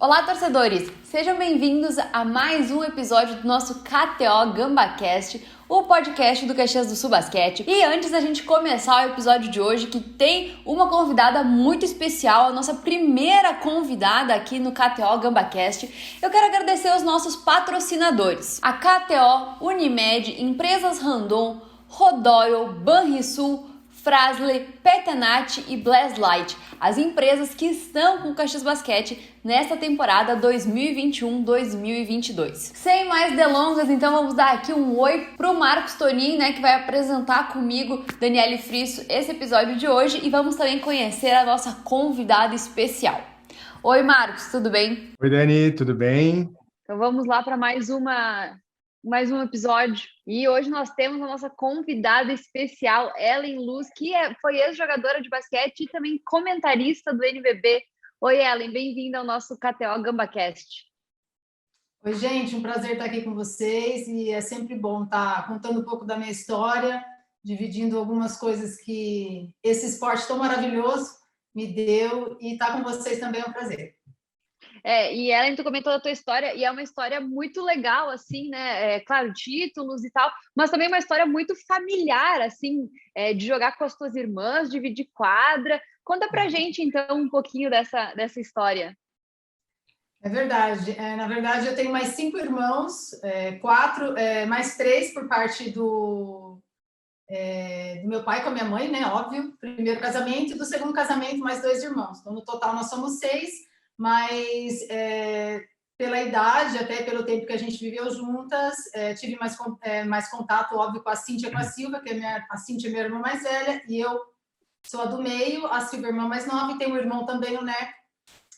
Olá, torcedores! Sejam bem-vindos a mais um episódio do nosso KTO GambaCast, o podcast do Caxias do Sul Basquete. E antes da gente começar o episódio de hoje, que tem uma convidada muito especial, a nossa primeira convidada aqui no KTO GambaCast, eu quero agradecer aos nossos patrocinadores: a KTO, Unimed, Empresas Randon, Rodoyle, Banrisul, Fras-le, Petenat e Blazlight, as empresas que estão com o Caxias Basquete nesta temporada 2021-2022. Sem mais delongas, então vamos dar aqui um oi pro Marcos Tonin, que vai apresentar comigo, Daniele Frisso, esse episódio de hoje, e vamos também conhecer a nossa convidada especial. Oi, Marcos, tudo bem? Oi, Dani, tudo bem? Então vamos lá para mais um episódio. E hoje nós temos a nossa convidada especial, Ellen Luz, que foi ex-jogadora de basquete e também comentarista do NBB. Oi, Ellen, bem-vinda ao nosso KTO GambaCast. Oi, gente, um prazer estar aqui com vocês e é sempre bom estar contando um pouco da minha história, dividindo algumas coisas que esse esporte tão maravilhoso me deu, e estar com vocês também é um prazer. E Ellen, tu comentou da tua história, e é uma história muito legal, assim, né? Claro, títulos e tal, mas também uma história muito familiar, assim, de jogar com as tuas irmãs, dividir quadra. Conta pra gente, então, um pouquinho dessa história. É verdade. Na verdade, eu tenho mais 5 irmãos, 4, mais 3 por parte do meu pai com a minha mãe, né? Óbvio, primeiro casamento, e do segundo casamento, mais 2 irmãos. Então, no total, nós somos 6. Mas pela idade, até pelo tempo que a gente viveu juntas, tive mais contato, óbvio, com a Cíntia e com a Silva, que a Cíntia é minha irmã mais velha, e eu sou a do meio, a Silva é a irmã mais nova, e tem um irmão também, o Neco,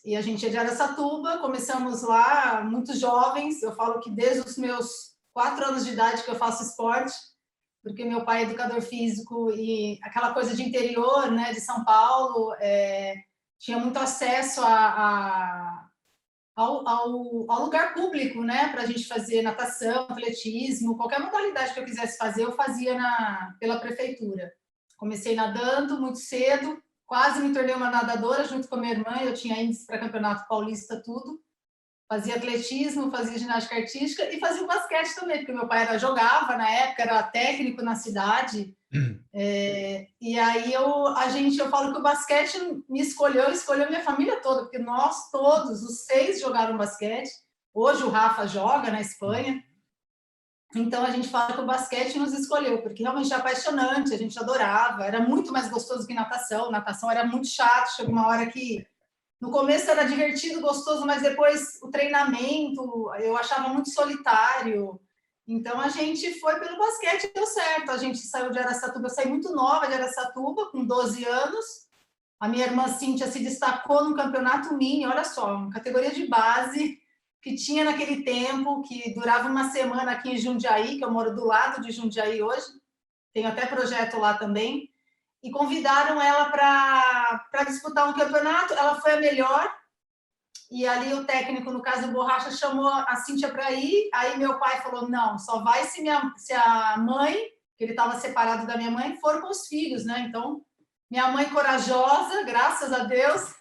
e a gente é de Araçatuba, começamos lá muito jovens, eu falo que desde os meus 4 anos de idade que eu faço esporte, porque meu pai é educador físico, e aquela coisa de interior, né, de São Paulo, tinha muito acesso ao lugar público, né, para a gente fazer natação, atletismo, qualquer modalidade que eu quisesse fazer, eu fazia pela prefeitura. Comecei nadando muito cedo, quase me tornei uma nadadora junto com a minha irmã, eu tinha índice para campeonato paulista, tudo. Fazia atletismo, fazia ginástica artística e fazia basquete também, porque meu pai jogava na época, era técnico na cidade. E aí eu falo que o basquete me escolheu minha família toda, porque nós todos, os 6, jogaram basquete. Hoje o Rafa joga na Espanha. Então a gente fala que o basquete nos escolheu, porque realmente é apaixonante, a gente adorava, era muito mais gostoso que natação. Natação era muito chato, chegou uma hora que no começo era divertido, gostoso, mas depois o treinamento eu achava muito solitário. Então a gente foi pelo basquete e deu certo. A gente saiu de Araçatuba, eu saí muito nova de Araçatuba, com 12 anos. A minha irmã Cíntia se destacou no campeonato mini, olha só, uma categoria de base que tinha naquele tempo, que durava uma semana aqui em Jundiaí, que eu moro do lado de Jundiaí hoje. Tenho até projeto lá também. E convidaram ela para disputar um campeonato. Ela foi a melhor. E ali o técnico, no caso o Borracha, chamou a Cíntia para ir. Aí meu pai falou, não, só vai se a mãe, que ele estava separado da minha mãe, for com os filhos, né? Então, minha mãe corajosa, graças a Deus,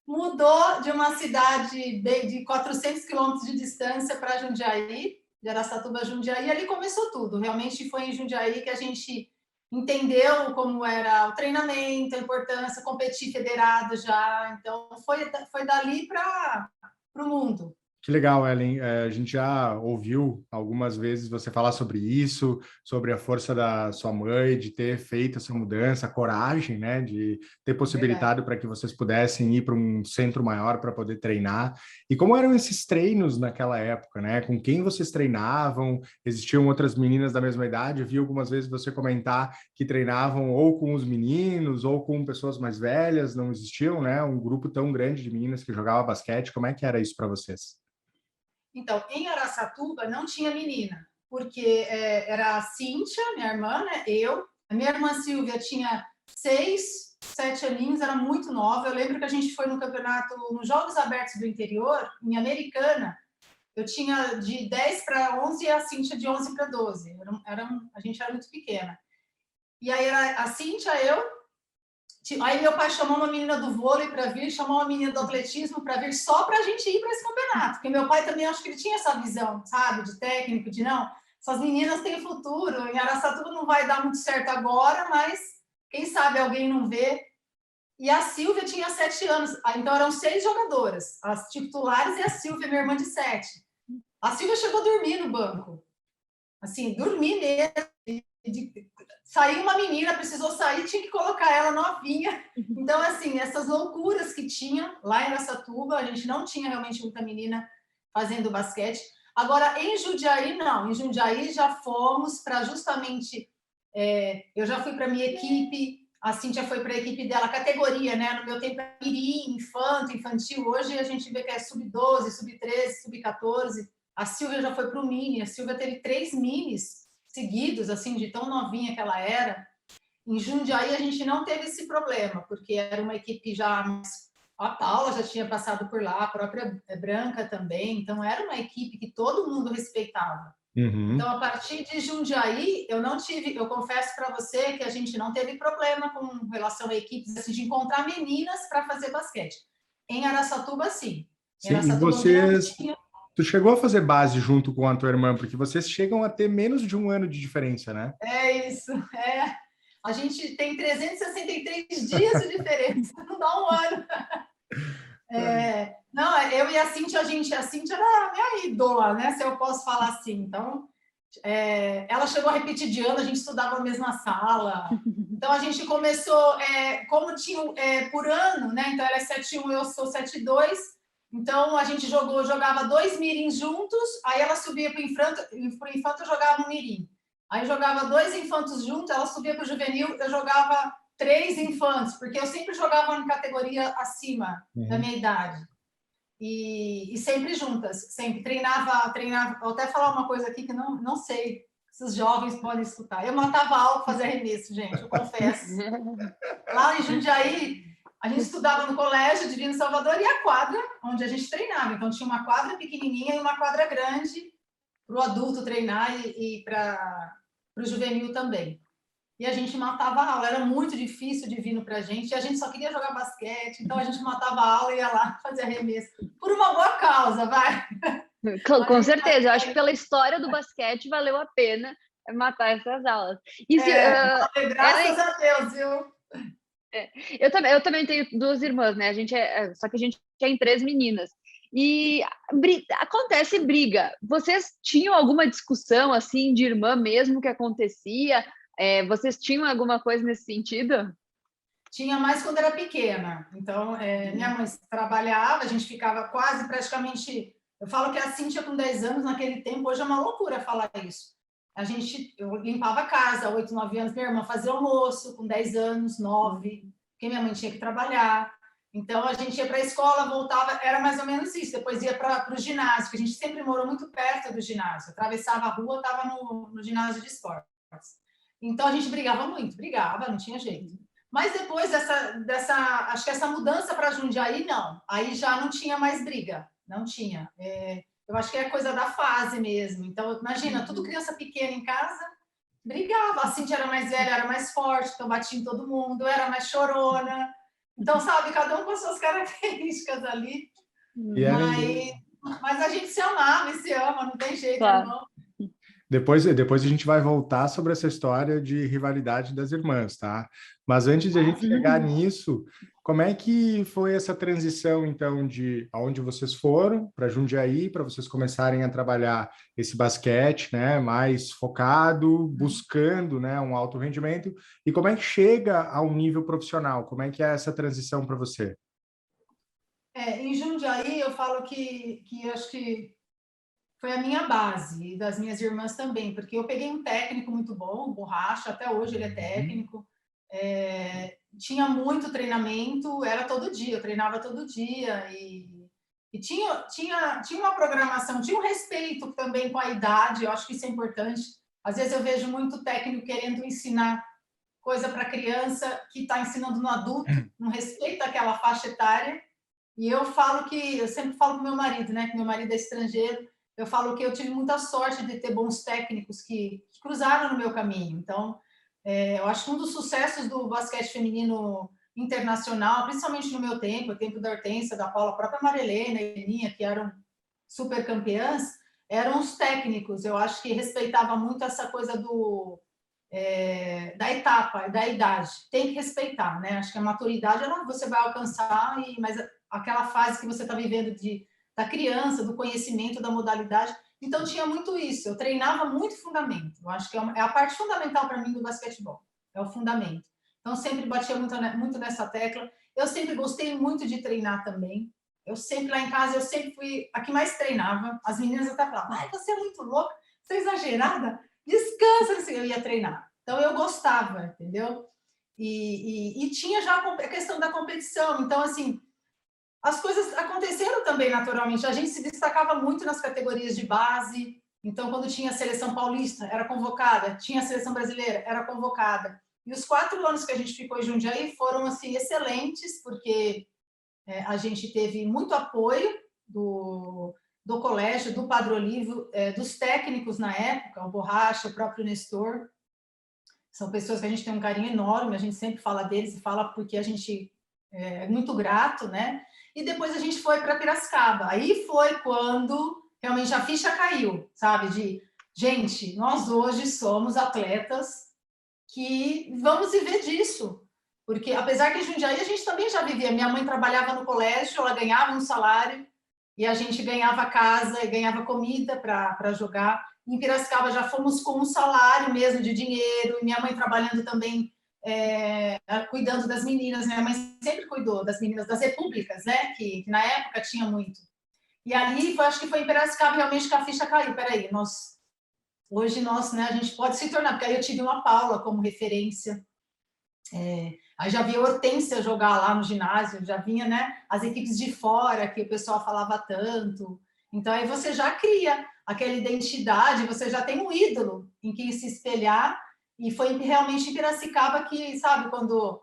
mudou de uma cidade de 400 quilômetros de distância para Jundiaí, de Araçatuba a Jundiaí, e ali começou tudo. Realmente foi em Jundiaí que a gente entendeu como era o treinamento, a importância, competir federado já. Então, foi dali para o mundo. Que legal, Ellen. A gente já ouviu algumas vezes você falar sobre isso, sobre a força da sua mãe, de ter feito essa mudança, a coragem, né, de ter possibilitado para que vocês pudessem ir para um centro maior para poder treinar. E como eram esses treinos naquela época, né? Com quem vocês treinavam? Existiam outras meninas da mesma idade? Eu vi algumas vezes você comentar que treinavam ou com os meninos ou com pessoas mais velhas, não existiam, né? Um grupo tão grande de meninas que jogava basquete. Como é que era isso para vocês? Então, em Araçatuba não tinha menina, porque era a Cíntia, minha irmã, né? A minha irmã Silvia tinha 6, 7 aninhos, era muito nova. Eu lembro que a gente foi no campeonato, nos Jogos Abertos do Interior, em Americana. Eu tinha de 10 para 11 e a Cíntia de 11 para 12. A gente era muito pequena. E aí era a Cíntia, eu, Aí meu pai chamou uma menina do vôlei para vir, chamou uma menina do atletismo para vir só para a gente ir para esse campeonato. Porque meu pai também, acho que ele tinha essa visão, sabe? De técnico, de não, essas meninas têm futuro. Em Araçatuba não vai dar muito certo agora, mas quem sabe alguém não vê. E a Silvia tinha 7 anos. Então eram 6 jogadoras. As titulares e a Silvia, minha irmã de 7. A Silvia chegou a dormir no banco. Assim, dormir mesmo. Saiu uma menina, precisou sair, tinha que colocar ela novinha. Então, assim, essas loucuras que tinha lá em Araçatuba, a gente não tinha realmente muita menina fazendo basquete. Agora, em Jundiaí, não. Em Jundiaí já fomos para justamente... eu já fui para a minha equipe, a Cíntia foi para a equipe dela, categoria, né? No meu tempo era mirim, infantil. Hoje a gente vê que é sub-12, sub-13, sub-14. A Silvia já foi para o mini. A Silvia teve 3 minis seguidos, assim, de tão novinha que ela era. Em Jundiaí a gente não teve esse problema, porque era uma equipe já... A Paula já tinha passado por lá, a própria Branca também. Então era uma equipe que todo mundo respeitava. Uhum. Então, a partir de Jundiaí, eu confesso para você que a gente não teve problema com relação a equipes, assim, de encontrar meninas para fazer basquete. Em Araçatuba, sim. Sim, e vocês... Tu chegou a fazer base junto com a tua irmã, porque vocês chegam a ter menos de 1 ano de diferença, né? É isso, A gente tem 363 dias de diferença, não dá 1 ano. Não, eu e a Cíntia era a minha ídola, né? Se eu posso falar assim. Então, ela chegou a repetir de ano, a gente estudava na mesma sala. Então, a gente começou, como tinha por ano, né? Então, ela é 7-1, eu sou 7-2. Então, a gente jogava 2 mirins juntos, aí ela subia para o infanto, eu jogava no mirim. Aí jogava 2 infantos juntos, ela subia para o juvenil, eu jogava 3 infantes, porque eu sempre jogava em categoria acima da minha idade. E sempre juntas, sempre. Treinava. Vou até falar uma coisa aqui que não sei se os jovens podem escutar. Eu matava aula para fazer arremesso, gente, eu confesso. Lá em Jundiaí, a gente estudava no colégio Divino Salvador e a quadra onde a gente treinava. Então, tinha uma quadra pequenininha e uma quadra grande para o adulto treinar e para o juvenil também. E a gente matava a aula. Era muito difícil de vir para a gente. E a gente só queria jogar basquete. Então, a gente matava a aula e ia lá fazer arremesso. Por uma boa causa, vai. Com certeza. Eu acho que pela história do basquete valeu a pena matar essas aulas. E graças a Deus, viu? Eu também tenho 2 irmãs, né? Só que a gente é em 3 meninas. E acontece briga. Vocês tinham alguma discussão assim de irmã mesmo que acontecia? Vocês tinham alguma coisa nesse sentido? Tinha mais quando era pequena. Então, minha mãe trabalhava, a gente ficava quase praticamente... Eu falo que a Cíntia com 10 anos, naquele tempo, hoje é uma loucura falar isso. Eu limpava a casa, 8, 9 anos, minha irmã fazia almoço com 10 anos, 9, porque minha mãe tinha que trabalhar. Então, a gente ia para a escola, voltava, era mais ou menos isso. Depois ia para o ginásio, que a gente sempre morou muito perto do ginásio. Atravessava a rua, estava no ginásio de esportes. Então, a gente brigava muito, não tinha jeito. Mas depois acho que essa mudança para Jundiaí, não. Aí já não tinha mais briga, não tinha. Eu acho que é coisa da fase mesmo. Então, imagina, tudo criança pequena em casa, brigava. A Cíntia era mais velha, era mais forte, então batia em todo mundo, era mais chorona. Então, sabe, cada um com as suas características ali. Mas a gente se amava e se ama, não tem jeito, claro. Não. Depois a gente vai voltar sobre essa história de rivalidade das irmãs, tá? Mas antes de a gente chegar nisso, como é que foi essa transição, então, de aonde vocês foram para Jundiaí, para vocês começarem a trabalhar esse basquete, né, mais focado, buscando, né, um alto rendimento, e como é que chega ao nível profissional? Como é que é essa transição para você? Em Jundiaí, eu falo que acho que foi a minha base, e das minhas irmãs também, porque eu peguei um técnico muito bom, o Borracha, até hoje ele é técnico, tinha muito treinamento, era todo dia, eu treinava todo dia, e tinha uma programação, tinha um respeito também com a idade, eu acho que isso é importante. Às vezes eu vejo muito técnico querendo ensinar coisa para criança que está ensinando no adulto, não respeita aquela faixa etária, e eu sempre falo com meu marido, né, que meu marido é estrangeiro, eu falo que eu tive muita sorte de ter bons técnicos que cruzaram no meu caminho. Então, eu acho que um dos sucessos do basquete feminino internacional, principalmente no meu tempo, o tempo da Hortência, da Paula, a própria Marilena e a Elinha, que eram super campeãs, eram os técnicos. Eu acho que respeitava muito essa coisa da etapa, da idade. Tem que respeitar, né? Acho que a maturidade você vai alcançar, mas aquela fase que você está vivendo da criança, do conhecimento da modalidade. Então, tinha muito isso. Eu treinava muito fundamento. Eu acho que é a parte fundamental para mim do basquetebol. É o fundamento. Então, sempre batia muito nessa tecla. Eu sempre gostei muito de treinar também. Eu sempre, lá em casa, eu sempre fui a que mais treinava. As meninas até falavam, ai, você é muito louca, você é exagerada, descansa. Assim, eu ia treinar. Então, eu gostava, entendeu? E tinha já a questão da competição. Então, assim, as coisas aconteceram também naturalmente. A gente se destacava muito nas categorias de base. Então, quando tinha a seleção paulista, era convocada. Tinha a seleção brasileira, era convocada. E os 4 anos que a gente ficou em Jundiaí foram assim, excelentes, porque a gente teve muito apoio do colégio, do Padre Olívio, dos técnicos na época, o Borracha, o próprio Nestor. São pessoas que a gente tem um carinho enorme, a gente sempre fala deles e fala porque a gente é muito grato, né? E depois a gente foi para Piracicaba. Aí foi quando realmente a ficha caiu, sabe? Gente, nós hoje somos atletas que vamos viver disso. Porque, apesar que em Jundiaí a gente também já vivia. Minha mãe trabalhava no colégio, ela ganhava um salário, e a gente ganhava casa e ganhava comida para jogar. Em Piracicaba já fomos com um salário mesmo de dinheiro, e minha mãe trabalhando também, cuidando das meninas. Minha mãe sempre cuidou das meninas das repúblicas, né? Que na época tinha muito. E ali, acho que foi em Piracicaba realmente que a ficha caiu. Peraí, hoje né, a gente pode se tornar, porque aí eu tive uma Paula como referência. Aí já vi a Hortência jogar lá no ginásio, já vinha, né, as equipes de fora, que o pessoal falava tanto. Então, aí você já cria aquela identidade, você já tem um ídolo em que se espelhar, e foi realmente em Piracicaba que, sabe, quando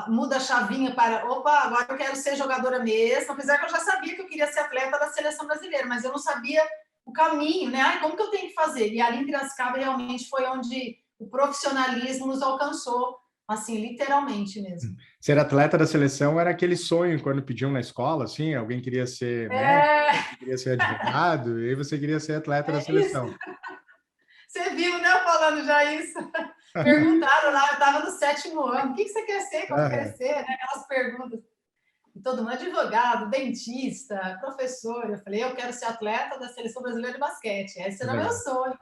muda a chavinha para, opa, agora eu quero ser jogadora mesmo, apesar que eu já sabia que eu queria ser atleta da seleção brasileira, mas eu não sabia o caminho, né? Ai, como que eu tenho que fazer? E ali em Piracicaba realmente foi onde o profissionalismo nos alcançou, assim, literalmente mesmo. Ser atleta da seleção era aquele sonho quando pediam na escola, assim, alguém queria ser médico, queria ser advogado, e aí você queria ser atleta da seleção. Isso. Você viu, né, falando já isso? Perguntaram lá, eu estava no 7º ano, o que você quer ser quando crescer? Né? Aquelas perguntas. E todo mundo, advogado, dentista, professor. Eu falei, eu quero ser atleta da Seleção Brasileira de Basquete. Esse era o meu sonho.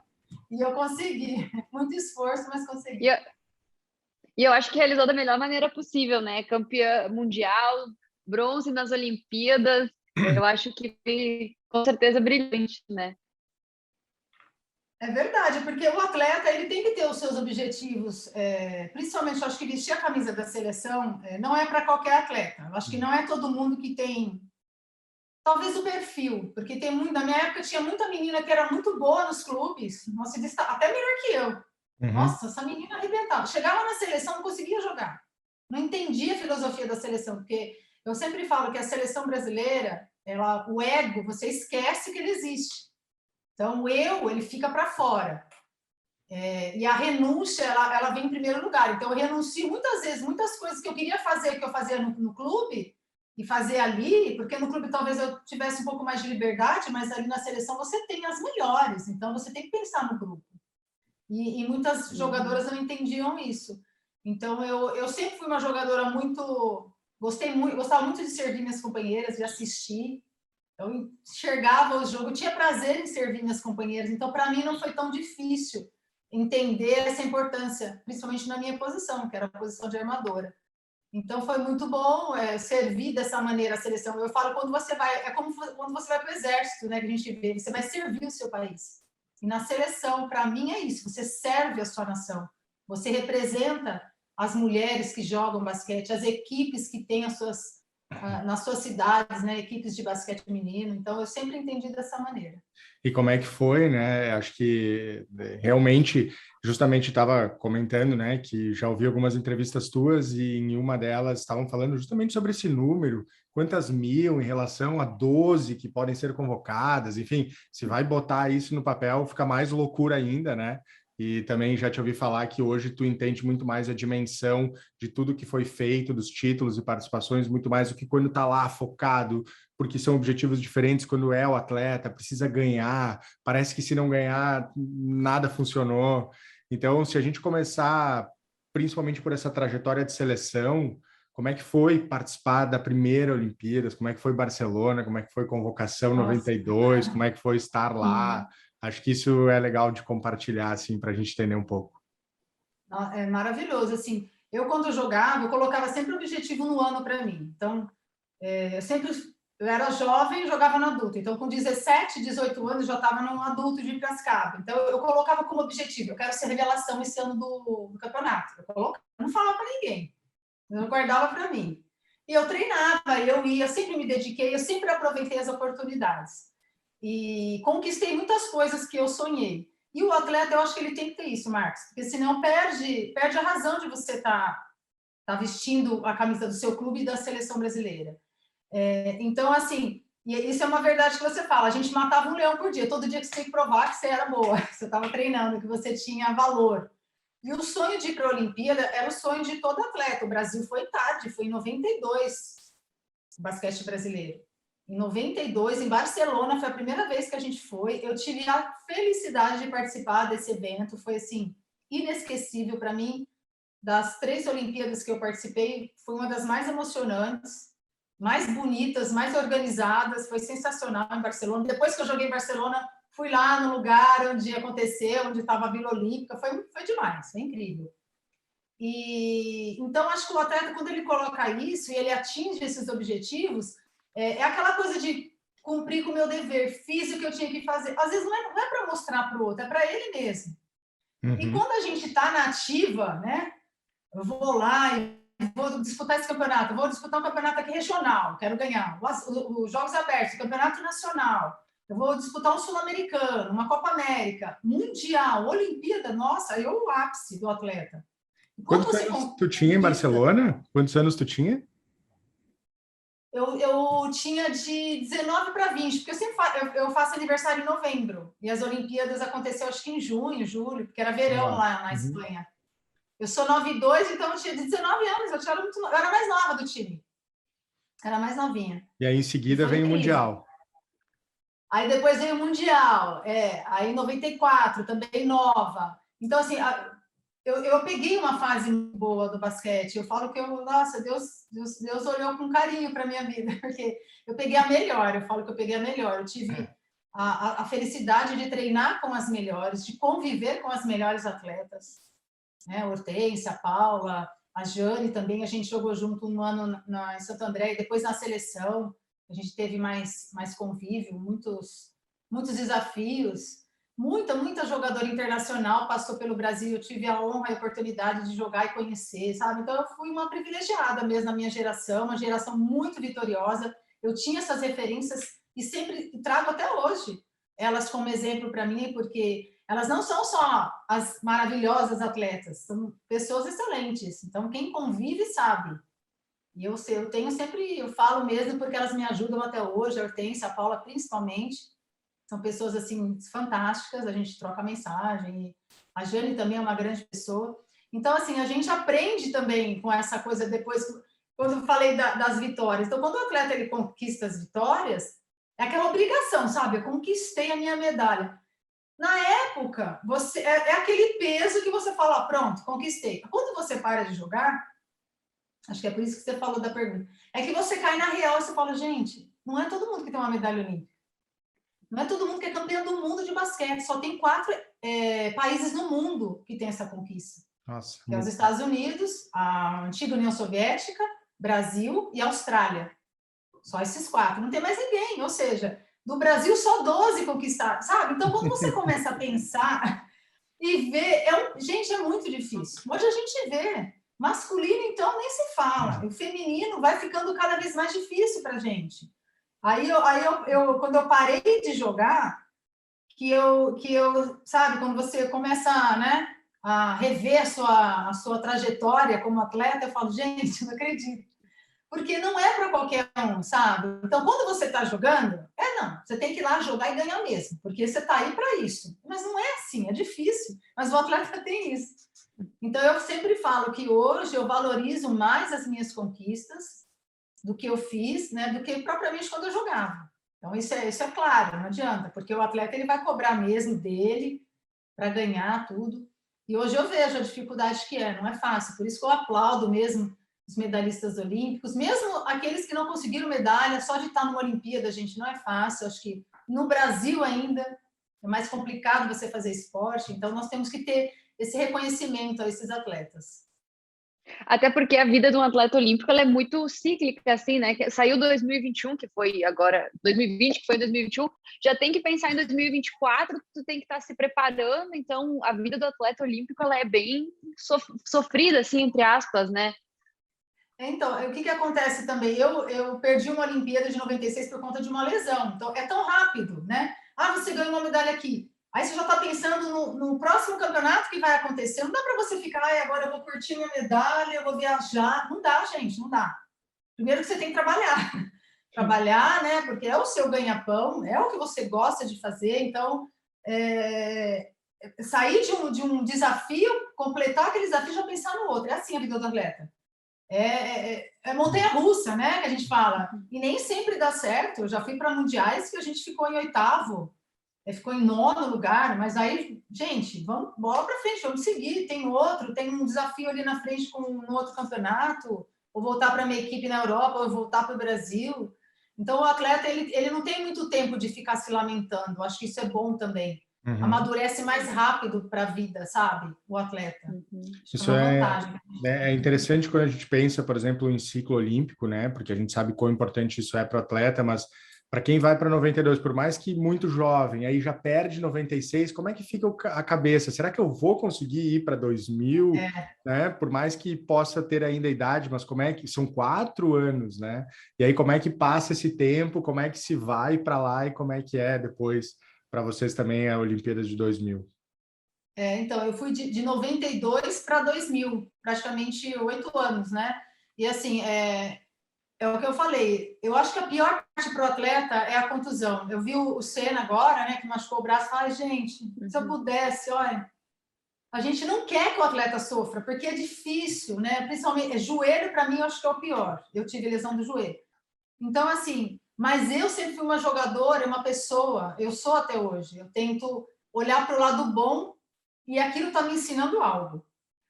E eu consegui. Muito esforço, mas consegui. E eu acho que realizou da melhor maneira possível, né? Campeã mundial, bronze nas Olimpíadas. Eu acho que foi, com certeza, brilhante, né? É verdade, porque o atleta ele tem que ter os seus objetivos, principalmente, eu acho que vestir a camisa da seleção não é para qualquer atleta. Eu acho que não é todo mundo que tem, talvez, o perfil, porque tem muito, na minha época tinha muita menina que era muito boa nos clubes, nossa, até melhor que eu. Uhum. Nossa, essa menina arrebentava. Chegava na seleção, não conseguia jogar. Não entendia a filosofia da seleção, porque eu sempre falo que a seleção brasileira, o ego, você esquece que ele existe. Então, o eu, ele fica para fora. E a renúncia, ela vem em primeiro lugar. Então, eu renuncio muitas vezes, muitas coisas que eu queria fazer, que eu fazia no clube, e fazer ali, porque no clube talvez eu tivesse um pouco mais de liberdade, mas ali na seleção você tem as melhores, então você tem que pensar no grupo. E muitas jogadoras não entendiam isso. Então, eu sempre fui uma jogadora gostava muito de servir minhas companheiras, de assistir. Eu enxergava o jogo, eu tinha prazer em servir minhas companheiras, então para mim não foi tão difícil entender essa importância, principalmente na minha posição, que era a posição de armadora. Então foi muito bom servir dessa maneira a seleção. Eu falo, quando você vai, é como quando você vai para o exército, né, que a gente vê, você vai servir o seu país. E na seleção, para mim é isso, você serve a sua nação, você representa as mulheres que jogam basquete, as equipes que têm nas suas cidades, né, equipes de basquete feminino. Então, eu sempre entendi dessa maneira. E como é que foi, né? Acho que realmente, justamente estava comentando, né, que já ouvi algumas entrevistas tuas e em uma delas estavam falando justamente sobre esse número, quantas mil em relação a 12 que podem ser convocadas, enfim, se vai botar isso no papel, fica mais loucura ainda, né? E também já te ouvi falar que hoje tu entende muito mais a dimensão de tudo que foi feito, dos títulos e participações, muito mais do que quando está lá focado, porque são objetivos diferentes quando é o atleta, precisa ganhar, parece que se não ganhar, nada funcionou. Então, se a gente começar, principalmente por essa trajetória de seleção, como é que foi participar da primeira Olimpíadas? Como é que foi Barcelona? Como é que foi convocação Nossa. 92? Como é que foi estar lá? Acho que isso é legal de compartilhar, assim, para a gente entender um pouco. É maravilhoso, assim. Eu, quando jogava, eu colocava sempre um objetivo no ano para mim. Então, eu era jovem e jogava no adulto. Então, com 17, 18 anos, já estava num adulto de Piracicaba. Então, eu colocava como objetivo, eu quero ser revelação esse ano do campeonato. Eu não falava para ninguém. Eu guardava para mim. E eu treinava, eu ia, sempre me dediquei, eu sempre aproveitei as oportunidades. E conquistei muitas coisas que eu sonhei. E o atleta, eu acho que ele tem que ter isso, Marcos, porque senão perde a razão de você tá vestindo a camisa do seu clube e da seleção brasileira. Então, assim, e isso é uma verdade que você fala, a gente matava um leão por dia, todo dia que você tem que provar que você era boa, que você estava treinando, que você tinha valor. E o sonho de ir para a Olimpíada era o sonho de todo atleta. O Brasil foi tarde, foi em 92, o basquete brasileiro. Em 92, em Barcelona, foi a primeira vez que a gente foi. Eu tive a felicidade de participar desse evento. Foi, assim, inesquecível para mim. Das 3 Olimpíadas que eu participei, foi uma das mais emocionantes, mais bonitas, mais organizadas. Foi sensacional em Barcelona. Depois que eu joguei em Barcelona, fui lá no lugar onde aconteceu, onde estava a Vila Olímpica. Foi demais, foi incrível. E então, acho que o atleta, quando ele coloca isso e ele atinge esses objetivos, é aquela coisa de cumprir com o meu dever, fiz o que eu tinha que fazer. Às vezes não é para mostrar para o outro, é para ele mesmo. E quando a gente está na ativa, né? Eu vou lá e vou disputar esse campeonato, vou disputar um campeonato aqui regional, quero ganhar. Os Jogos Abertos, o campeonato nacional, eu vou disputar um Sul-Americano, uma Copa América, Mundial, Olimpíada, nossa, aí é o ápice do atleta. Quantos anos tu tinha em Barcelona? Quantos anos tu tinha? Eu tinha de 19 para 20, porque eu faço aniversário em novembro, e as Olimpíadas aconteceu acho que em junho, julho, porque era verão lá na Espanha. Eu sou 92, então eu tinha 19 anos, eu era mais nova do time. Era mais novinha. E aí em seguida vem o Mundial. Aí depois veio o Mundial, aí em 94, também nova. Então, assim, eu peguei uma fase boa do basquete. Eu falo que nossa, Deus olhou com carinho para a minha vida, porque eu peguei a melhor. Eu falo que eu peguei a melhor. Eu tive a felicidade de treinar com as melhores, de conviver com as melhores atletas. Né? A Hortência, a Paula, a Jane também. A gente jogou junto um ano em Santo André e depois na seleção. A gente teve mais convívio, muitos desafios. Muita jogadora internacional passou pelo Brasil, eu tive a honra e a oportunidade de jogar e conhecer, sabe? Então, eu fui uma privilegiada mesmo na minha geração, uma geração muito vitoriosa. Eu tinha essas referências e sempre trago até hoje elas como exemplo para mim, porque elas não são só as maravilhosas atletas, são pessoas excelentes. Então, quem convive sabe. E eu tenho sempre, eu falo mesmo porque elas me ajudam até hoje, a Hortência, a Paula principalmente. São pessoas, assim, fantásticas, a gente troca mensagem. A Jane também é uma grande pessoa. Então, assim, a gente aprende também com essa coisa depois, quando eu falei das vitórias. Então, quando o atleta ele conquista as vitórias, é aquela obrigação, sabe? Eu conquistei a minha medalha. Na época, é aquele peso que você fala, pronto, conquistei. Quando você para de jogar, acho que é por isso que você falou da pergunta, é que você cai na real e você fala, gente, não é todo mundo que tem uma medalha olímpica. Não é todo mundo que é campeão do mundo de basquete. Só tem 4 países no mundo que tem essa conquista. Nossa, que é os Estados Unidos, a antiga União Soviética, Brasil e Austrália. Só esses 4. Não tem mais ninguém. Ou seja, do Brasil só 12 conquistaram, sabe? Então, quando você começa a pensar e ver... gente, é muito difícil. Hoje a gente vê. Masculino, então, nem se fala. O feminino vai ficando cada vez mais difícil para a gente. Aí quando eu parei de jogar, que eu, sabe, quando você começa, né, a rever a sua trajetória como atleta, eu falo, gente, não acredito. porque não é para qualquer um, sabe? Então, quando você está jogando, não, você tem que ir lá jogar e ganhar mesmo, porque você está aí para isso. Mas não é assim, é difícil, mas o atleta tem isso. Então, eu sempre falo que hoje eu valorizo mais as minhas conquistas do que eu fiz, né, do que propriamente quando eu jogava. Então, isso é claro, não adianta, porque o atleta ele vai cobrar mesmo dele para ganhar tudo. E hoje eu vejo a dificuldade que não é fácil. Por isso que eu aplaudo mesmo os medalhistas olímpicos, mesmo aqueles que não conseguiram medalha, só de estar numa Olimpíada, gente, não é fácil. Acho que no Brasil ainda é mais complicado você fazer esporte, então nós temos que ter esse reconhecimento a esses atletas. Até porque a vida de um atleta olímpico ela é muito cíclica, assim, né? Saiu 2021, que foi agora, 2020, que foi 2021, já tem que pensar em 2024, tu tem que estar se preparando, então a vida do atleta olímpico ela é bem sofrida, assim, entre aspas, né? Então, o que acontece também? Eu perdi uma Olimpíada de 96 por conta de uma lesão, então é tão rápido, né? Você ganhou uma medalha aqui. Aí você já está pensando no próximo campeonato que vai acontecer. Não dá para você ficar, agora eu vou curtir minha medalha, eu vou viajar. Não dá, gente, não dá. Primeiro que você tem que trabalhar. Trabalhar, né? Porque é o seu ganha-pão, é o que você gosta de fazer. Então, sair de um desafio, completar aquele desafio e já pensar no outro. É assim a vida do atleta. É montanha-russa, né? Que a gente fala. E nem sempre dá certo. Eu já fui para mundiais que a gente ficou em 8º. Ficou em 9º lugar, mas aí, gente, vamos bola para frente, vamos seguir. Tem um desafio ali na frente no outro campeonato, ou voltar para a minha equipe na Europa, ou voltar para o Brasil. Então, o atleta ele não tem muito tempo de ficar se lamentando. Acho que isso é bom também. Uhum. Amadurece mais rápido para a vida, sabe? O atleta. Isso é interessante quando a gente pensa, por exemplo, em ciclo olímpico, né? Porque a gente sabe quão importante isso é para o atleta, mas para quem vai para 92, por mais que muito jovem, aí já perde 96, como é que fica a cabeça? Será que eu vou conseguir ir para 2000? Né? Por mais que possa ter ainda a idade, mas como é que... São 4 anos, né? E aí como é que passa esse tempo? Como é que se vai para lá e como é que é depois para vocês também a Olimpíada de 2000? Então, eu fui de 92 para 2000, praticamente 8 anos, né? E assim, é o que eu falei. Eu acho que a pior parte para o atleta é a contusão. Eu vi o Senna agora, né, que machucou o braço. Falei, gente, se eu pudesse, olha, a gente não quer que o atleta sofra, porque é difícil, né? Principalmente, joelho, para mim, eu acho que é o pior. Eu tive lesão do joelho. Então, assim, mas eu sempre fui uma jogadora, uma pessoa, eu sou até hoje. Eu tento olhar para o lado bom e aquilo está me ensinando algo.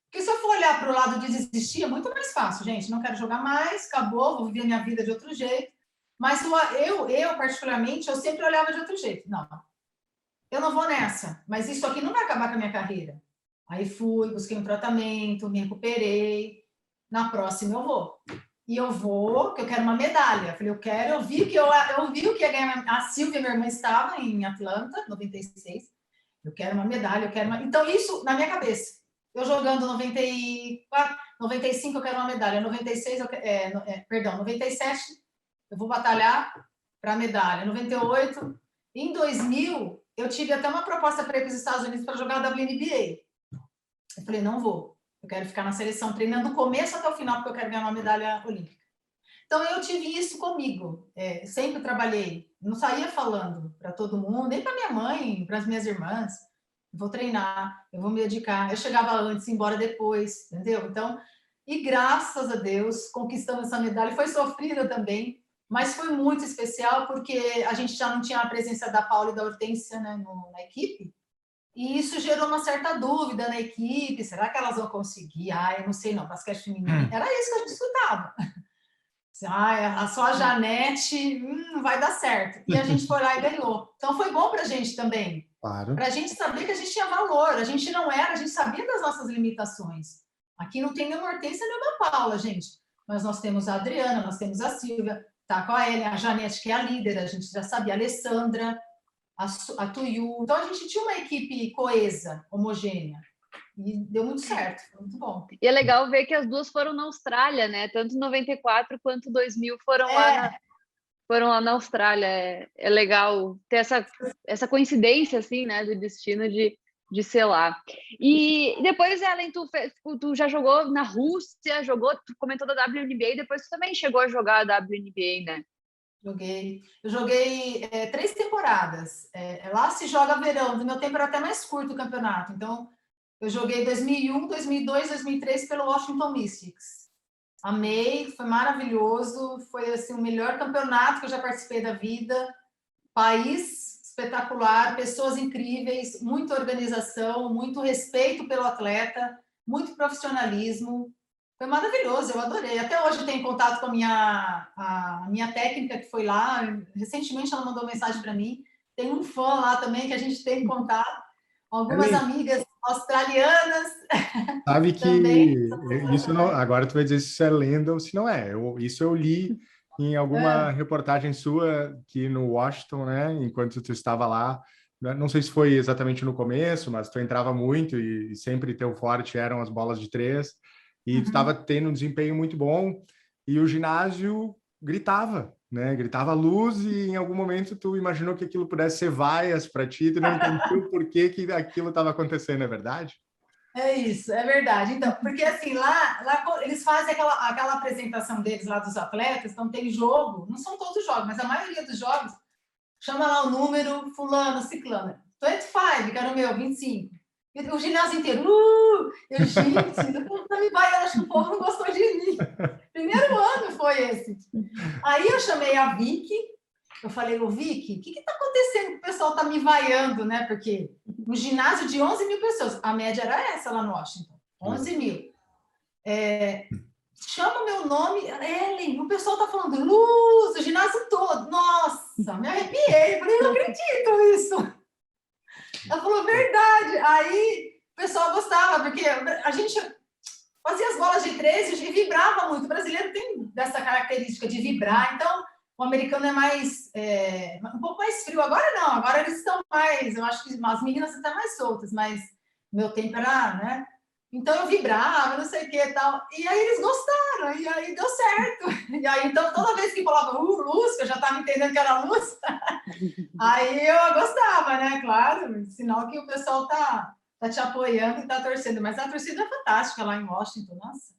Porque se eu for olhar para o lado de desistir, é muito mais fácil, gente. Não quero jogar mais, acabou, vou viver minha vida de outro jeito. Mas eu particularmente, eu sempre olhava de outro jeito. Não, eu não vou nessa, mas isso aqui não vai acabar com a minha carreira. Aí fui, busquei um tratamento, me recuperei. Na próxima eu vou. E eu vou, que eu quero uma medalha. Falei, eu vi o que ia ganhar. A Silvia, minha irmã, estava em Atlanta, 96. Eu quero uma medalha, eu quero uma... Então, isso na minha cabeça. Eu jogando 94, 95 eu quero uma medalha, 96 97 eu vou batalhar para a medalha, 98, em 2000 eu tive até uma proposta para ir para os Estados Unidos para jogar a WNBA. Eu falei, não vou, eu quero ficar na seleção treinando do começo até o final porque eu quero ganhar uma medalha olímpica. Então eu tive isso comigo, sempre trabalhei, não saía falando para todo mundo, nem para minha mãe, para as minhas irmãs. Vou treinar, eu vou me dedicar. Eu chegava antes, embora depois, entendeu? Então, e graças a Deus, conquistamos essa medalha. Foi sofrida também, mas foi muito especial porque a gente já não tinha a presença da Paula e da Hortência, né, na equipe. E isso gerou uma certa dúvida na equipe. Será que elas vão conseguir? Eu não sei não, basquete feminino. Era isso que a gente escutava. Só a Janete não vai dar certo. E a gente foi lá e ganhou. Então foi bom para a gente também. Claro. Para a gente saber que a gente tinha valor. A gente não era, a gente sabia das nossas limitações. Aqui não tem nenhuma Hortência nem uma Paula, gente. Mas nós temos a Adriana, nós temos a Silvia, tá com a Ellen, a Janete, que é a líder, a gente já sabia, a Alessandra, a Tuyu. Então a gente tinha uma equipe coesa, homogênea. E deu muito certo, foi muito bom. E é legal ver que as duas foram na Austrália, né? Tanto 94 quanto 2000 foram lá na Austrália. É legal ter essa coincidência, assim, né? Do destino de de ser lá. E depois, Ellen, tu já jogou na Rússia, tu comentou da WNBA, depois tu também chegou a jogar a WNBA, né? Eu joguei 3 temporadas. Lá se joga verão, do meu tempo era até mais curto o campeonato. Então, eu joguei 2001, 2002, 2003 pelo Washington Mystics. Amei, foi maravilhoso, foi assim, o melhor campeonato que eu já participei da vida. País espetacular, pessoas incríveis, muita organização, muito respeito pelo atleta, muito profissionalismo. Foi maravilhoso, eu adorei. Até hoje eu tenho contato com a minha técnica que foi lá. Recentemente ela mandou mensagem para mim. Tem um fã lá também que a gente tem contato. Algumas amigas australianas Sabe que também. isso não, agora tu vai dizer se isso é lenda ou se não é. Isso eu li em alguma reportagem sua que no Washington, né, enquanto tu estava lá, não sei se foi exatamente no começo, mas tu entrava muito e sempre teu forte eram as bolas de 3 e tu estava tendo um desempenho muito bom e o ginásio gritava, né? Gritava luz e em algum momento tu imaginou que aquilo pudesse ser vaias para ti, tu não entendeu por que aquilo estava acontecendo, é verdade? É isso, é verdade. Então, porque assim, lá eles fazem aquela apresentação deles lá dos atletas, então tem jogo, não são todos os jogos, mas a maioria dos jogos chama lá o número, fulano, ciclano. 25, que era o meu, 25. E o ginásio inteiro, eu, gente, não me vai, acho que o povo não gostou de mim. Primeiro ano foi esse. Aí eu chamei a Vicky, eu falei, ô Vicky, o que está acontecendo que o pessoal está me vaiando, né? Porque no ginásio de 11 mil pessoas, a média era essa lá no Washington, 11 mil. Chama o meu nome, Ellen, o pessoal está falando luz, o ginásio todo. Nossa, me arrepiei, eu falei, não acredito isso. Ela falou, verdade. Aí o pessoal gostava, porque a gente fazia as bolas de 3 e vibrava muito. O brasileiro tem dessa característica de vibrar, então o americano é mais um pouco mais frio. Agora não, agora eles estão mais, eu acho que as meninas estão mais soltas, mas meu tempo era, né? Então eu vibrava, não sei o que e tal. E aí eles gostaram, e aí deu certo. E aí, então, toda vez que falava luz, que eu já estava entendendo que era luz, aí eu gostava, né? Claro, sinal que o pessoal tá te apoiando e tá torcendo. Mas a torcida é fantástica lá em Washington, nossa.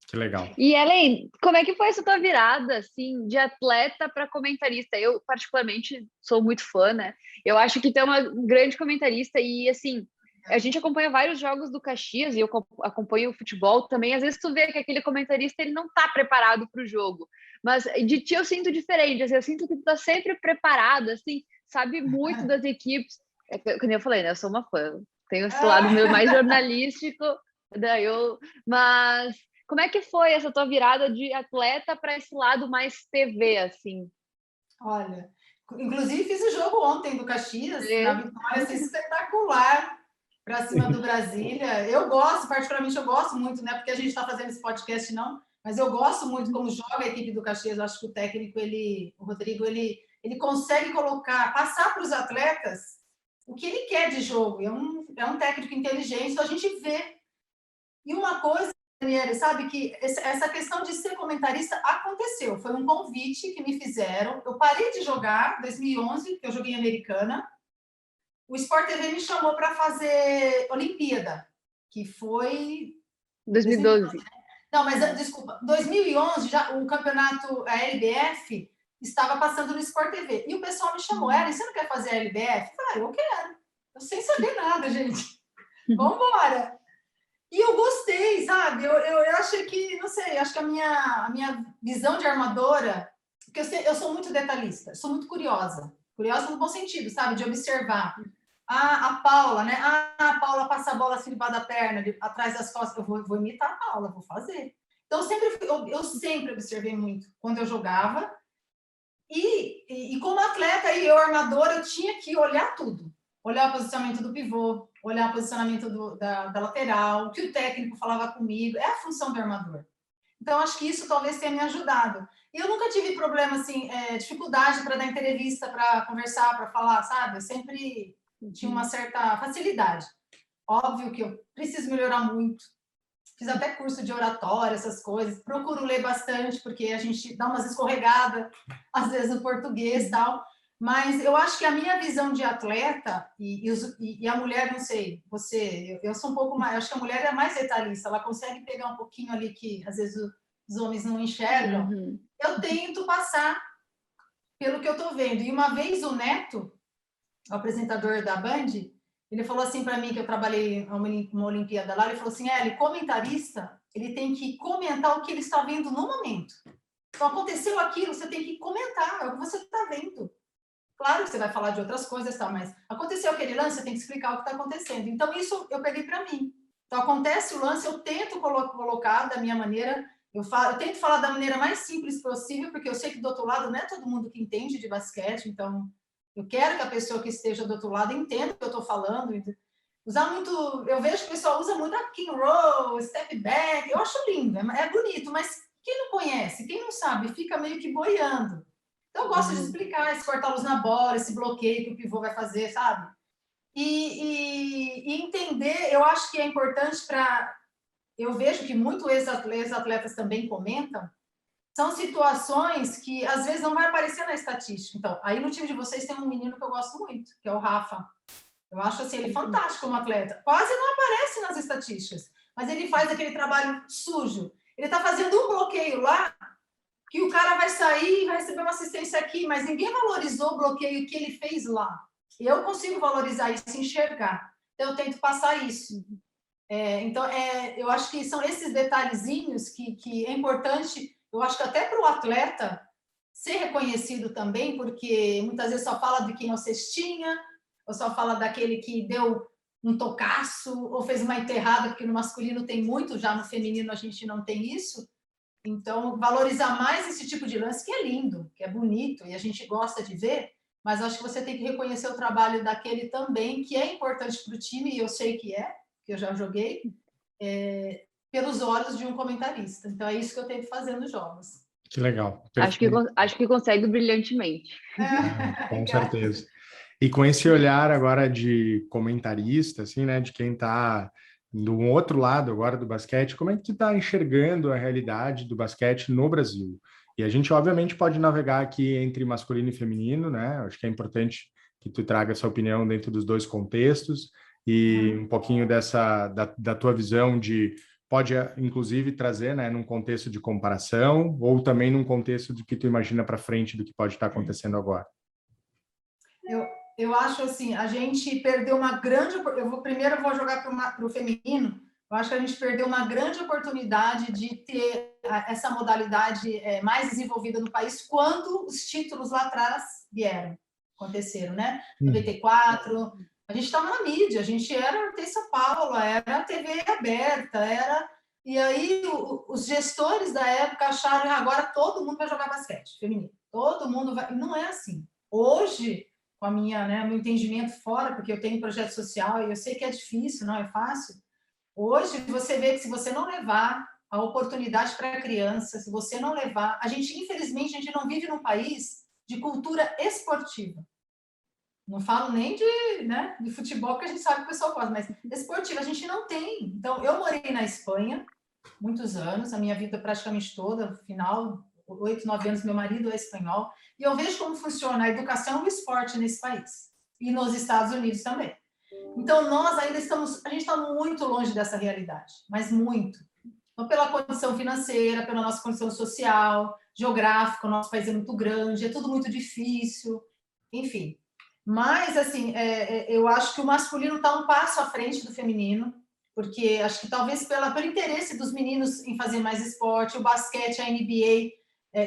Que legal. E, Ellen, como é que foi essa tua virada, assim, de atleta para comentarista? Eu, particularmente, sou muito fã, né? Eu acho que tu é uma grande comentarista e, assim, a gente acompanha vários jogos do Caxias e eu acompanho o futebol também. Às vezes tu vê que aquele comentarista ele não tá preparado para o jogo, mas de ti eu sinto diferente. Assim, eu sinto que tu tá sempre preparado, assim, sabe muito das equipes. Como eu falei, né? Eu sou uma fã. Tenho esse lado meu mais jornalístico, mas como é que foi essa tua virada de atleta para esse lado mais TV, assim? Olha, inclusive fiz o jogo ontem do Caxias, na vitória, assim, espetacular para cima do Brasília. Eu gosto, particularmente eu gosto muito, né? Porque a gente está fazendo esse podcast, não, mas eu gosto muito como joga a equipe do Caxias. Eu acho que o técnico, o Rodrigo, ele consegue passar para os atletas o que ele quer de jogo. É um técnico inteligente, então a gente vê. E uma coisa, Daniele, sabe que essa questão de ser comentarista aconteceu. Foi um convite que me fizeram. Eu parei de jogar em 2011, que eu joguei em Americana. O Sport TV me chamou para fazer Olimpíada, que foi 2012. Não, mas desculpa, 2011 já o campeonato, a LBF estava passando no Sport TV. E o pessoal me chamou, Ellen, você não quer fazer a LBF? Eu falei, eu quero. Eu sem saber nada, gente. Vamos embora. E eu gostei, sabe? Eu achei que, não sei, acho que a minha visão de armadora, porque eu sou muito detalhista, sou muito curiosa. Curiosa no bom sentido, sabe? De observar. A Paula, né? A Paula passa a bola assim debaixo da perna, atrás das costas. Eu vou imitar a Paula, vou fazer. Então, eu sempre observei muito quando eu jogava. E como atleta e eu armadora, eu tinha que olhar tudo. Olhar o posicionamento do pivô, olhar o posicionamento da lateral, o que o técnico falava comigo. É a função do armador. Então, acho que isso talvez tenha me ajudado. E eu nunca tive problema, assim, dificuldade para dar entrevista, para conversar, para falar, sabe? Eu sempre tinha uma certa facilidade. Óbvio que eu preciso melhorar muito. Fiz até curso de oratória, essas coisas. Procuro ler bastante, porque a gente dá umas escorregadas, às vezes, no português e tal. Mas eu acho que a minha visão de atleta e a mulher, não sei, eu sou um pouco mais, acho que a mulher é mais detalhista, ela consegue pegar um pouquinho ali que às vezes os homens não enxergam. Uhum. Eu tento passar pelo que eu estou vendo. E uma vez o Neto, o apresentador da Band, ele falou assim para mim, que eu trabalhei uma Olimpíada lá, ele falou assim, o comentarista, ele tem que comentar o que ele está vendo no momento. Então, aconteceu aquilo, você tem que comentar, é o que você está vendo. Claro que você vai falar de outras coisas, tá, mas aconteceu aquele lance, você tem que explicar o que está acontecendo. Então, isso eu peguei para mim. Então, acontece o lance, eu tento colocar da minha maneira, eu tento falar da maneira mais simples possível, porque eu sei que do outro lado não é todo mundo que entende de basquete, então eu quero que a pessoa que esteja do outro lado entenda o que eu estou falando. Usar muito, eu vejo que o pessoal usa muito pick and roll, step back, eu acho lindo, é bonito, mas quem não conhece, quem não sabe, fica meio que boiando. Então, eu gosto de explicar esse corta-luz na bola, esse bloqueio que o pivô vai fazer, sabe? E entender, eu acho que é importante para... Eu vejo que muitos ex-atletas também comentam, são situações que, às vezes, não vai aparecer na estatística. Então, aí no time de vocês tem um menino que eu gosto muito, que é o Rafa. Eu acho assim, ele fantástico como atleta. Quase não aparece nas estatísticas, mas ele faz aquele trabalho sujo. Ele está fazendo um bloqueio lá, que o cara vai sair e vai receber uma assistência aqui, mas ninguém valorizou o bloqueio que ele fez lá. Eu consigo valorizar isso, enxergar. Então, eu tento passar isso. Então, eu acho que são esses detalhezinhos que é importante, eu acho que até para o atleta ser reconhecido também, porque muitas vezes só fala de quem é o cestinha, ou só fala daquele que deu um tocaço, ou fez uma enterrada, porque no masculino tem muito, já no feminino a gente não tem isso. Então, valorizar mais esse tipo de lance, que é lindo, que é bonito, e a gente gosta de ver, mas acho que você tem que reconhecer o trabalho daquele também, que é importante para o time, e eu sei que eu já joguei, pelos olhos de um comentarista. Então, é isso que eu tento fazer nos jogos. Que legal. Acho que consegue brilhantemente. Com certeza. E com esse olhar agora de comentarista, assim, né, de quem está do outro lado agora do basquete, como é que tu está enxergando a realidade do basquete no Brasil? E a gente, obviamente, pode navegar aqui entre masculino e feminino, né? Acho que é importante que tu traga essa opinião dentro dos dois contextos e um pouquinho da tua visão de pode, inclusive, trazer, né, num contexto de comparação ou também num contexto de que tu imagina para frente do que pode estar acontecendo agora. Eu acho assim, a gente perdeu uma grande... Primeiro eu vou jogar para o feminino. Eu acho que a gente perdeu uma grande oportunidade de ter essa modalidade mais desenvolvida no país quando os títulos lá atrás aconteceram, né? 94, a gente estava na mídia, a gente era Hortência São Paulo, era TV aberta, e aí os gestores da época acharam que agora todo mundo vai jogar basquete feminino, todo mundo vai... Não é assim. Hoje, com a meu entendimento fora, porque eu tenho projeto social e eu sei que é difícil, não é fácil. Hoje, você vê que se você não levar a oportunidade para a criança, se você não levar... Infelizmente, a gente não vive num país de cultura esportiva. Não falo nem de futebol, porque a gente sabe que o pessoal gosta, mas esportiva a gente não tem. Então, eu morei na Espanha muitos anos, a minha vida praticamente toda, final, 8, 9 anos, meu marido é espanhol, e eu vejo como funciona a educação e o esporte nesse país, e nos Estados Unidos também. Então, nós ainda a gente está muito longe dessa realidade, mas muito. Então, pela condição financeira, pela nossa condição social, geográfica, o nosso país é muito grande, é tudo muito difícil, enfim. Mas, assim, eu acho que o masculino está um passo à frente do feminino, porque acho que talvez pelo interesse dos meninos em fazer mais esporte, o basquete, a NBA,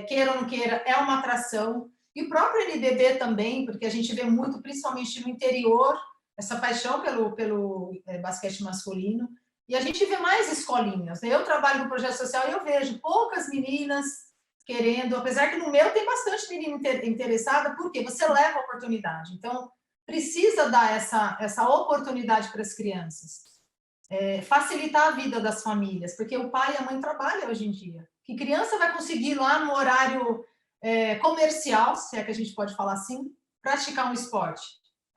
queira ou não queira, é uma atração. E o próprio NBB também, porque a gente vê muito, principalmente no interior, essa paixão pelo basquete masculino. E a gente vê mais escolinhas. Eu trabalho no projeto social e eu vejo poucas meninas querendo, apesar que no meu tem bastante menina interessada, porque você leva a oportunidade. Então, precisa dar essa oportunidade para as crianças. Facilitar a vida das famílias, porque o pai e a mãe trabalham hoje em dia. Que criança vai conseguir lá no horário comercial, se é que a gente pode falar assim, praticar um esporte?